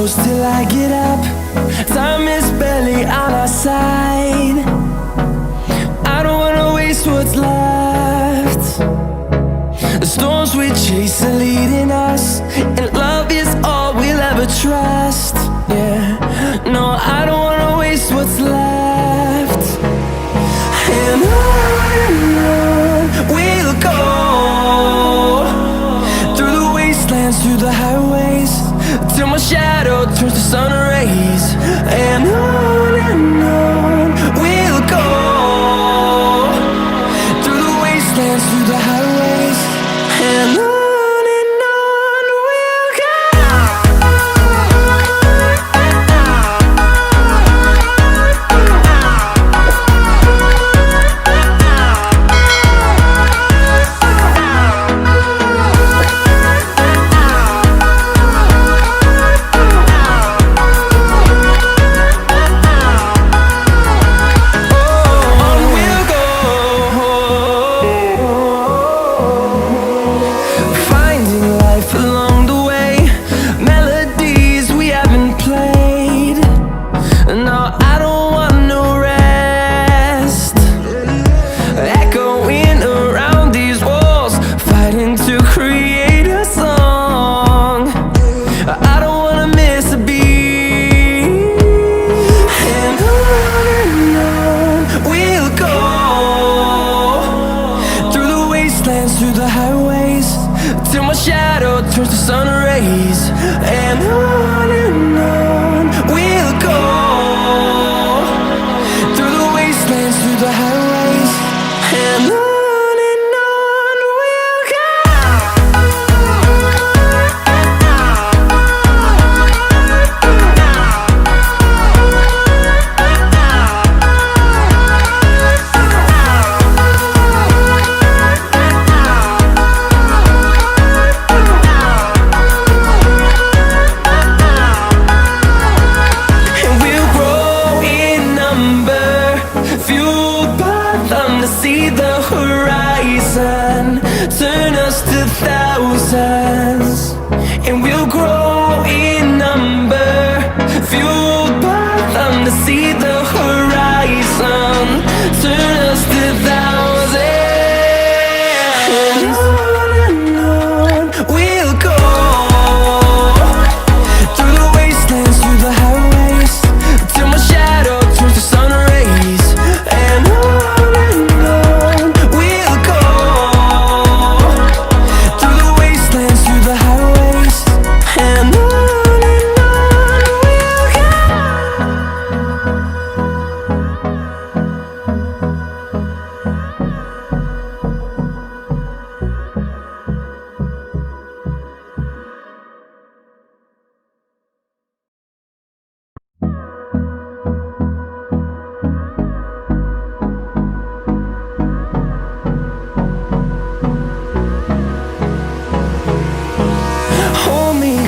close till I get up. Time is barely on our side. I don't wanna waste what's left. The storms we chase are leading us, and love is all we'll ever trust. Yeah, no, I don't wanna waste what's left. And on we'll go, through the wastelands, through the highways, till my shadow turns to sun rays. And on we'll go, through the wastelands, through the highways, and on we'll go. Through the highways, till my shadow turns to sun rays. And on we'll go, through the wastelands, through the highways, and on we'll go. See the horizon turn us to thousands, and we'll grow in number, fueled by them. To see the horizon turn us to thousands, and on we'll go, through the wastelands, through the highways, till my shadow turns to sun rays. And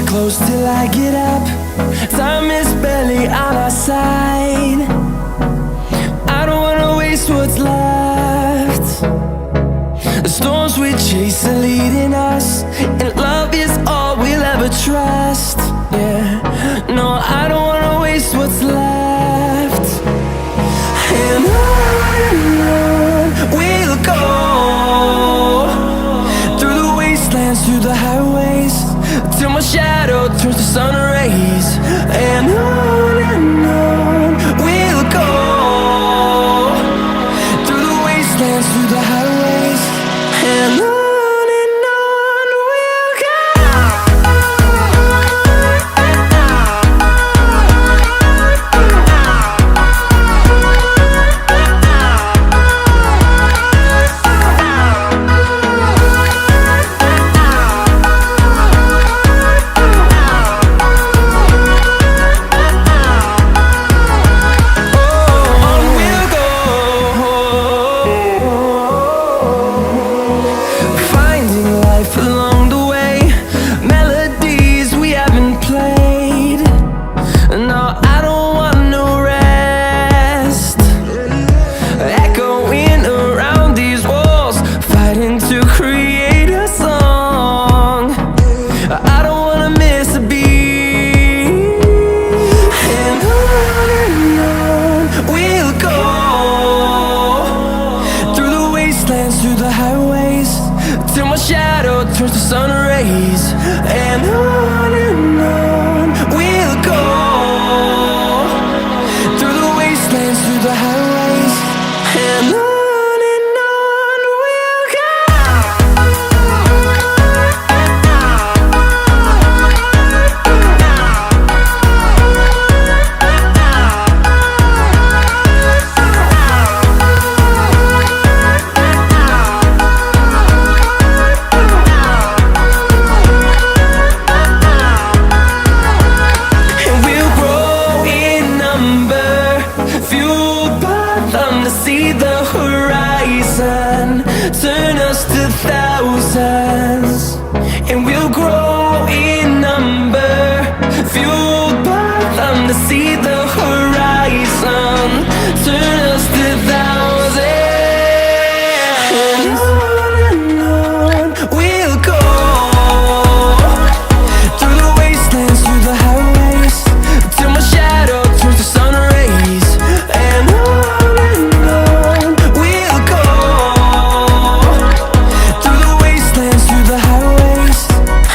close till I get up. Time is barely on our side. I don't wanna waste what's left. The storms we chase are leading us, and love is all we'll ever trust. Yeah, no, I don't wanna waste what's left. And on we'll go, through the wastelands, through the highways, till my shadow turns to sun rays. And on we'll go, through the wastelands, through the highways, and on. see the horizon, turn us to thousands, and we'll grow in number, fueled by them to see the horizon, turn us to thousands. And on we'll go, through the wastelands, through the highways, till my shadow turns to sun rays. And on we'll go, through the wastelands, through the highways.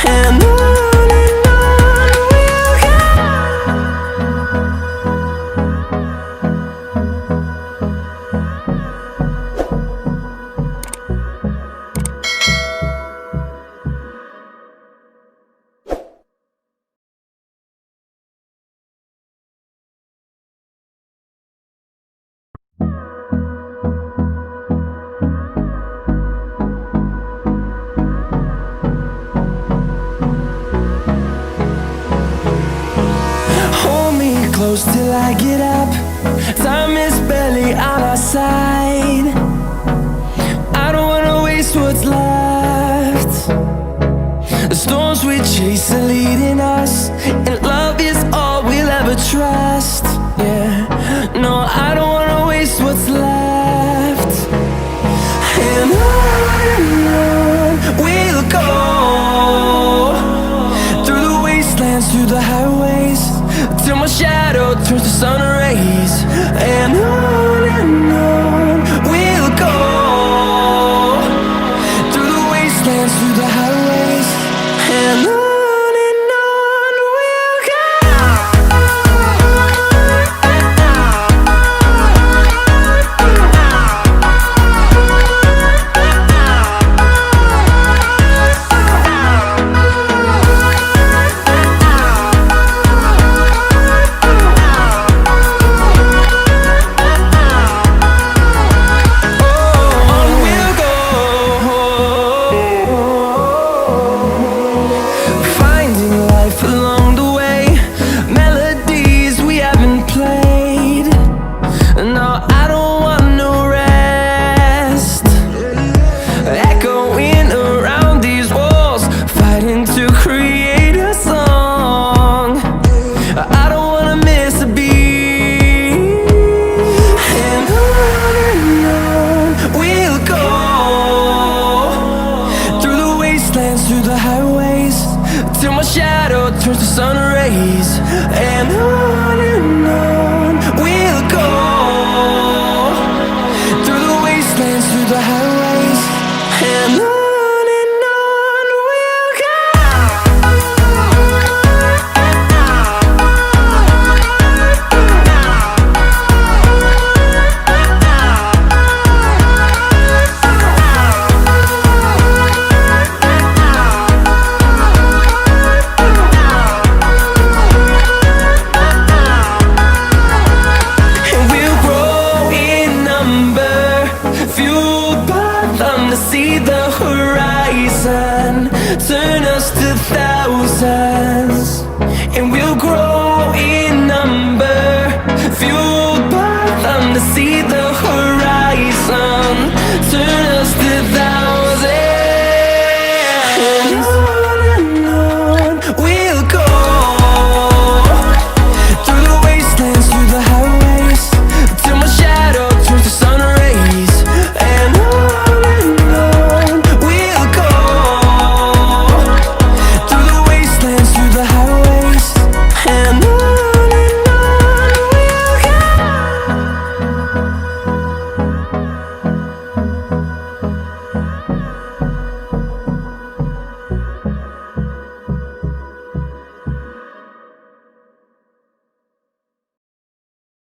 And on we'll go. Hold me close till I get up. Time is barely on our side. I don't wanna waste what's left. The storms we chase are leading us, and love is all we'll ever trust. Yeah, no, I don't wanna waste what's left. And on we'll go, through the wastelands, through the highways, till my shadow turns to sun rays. And on we'll go, through the wastelands, through the highways. And on we'll go. Finding life along the way, melodies we haven't played. No, I don't want no rest. Echoing around these walls, fighting to create a song. I don't wanna miss a beat. And on we'll go, through the wastelands, through the highways, till my shadow turns to sun rays. And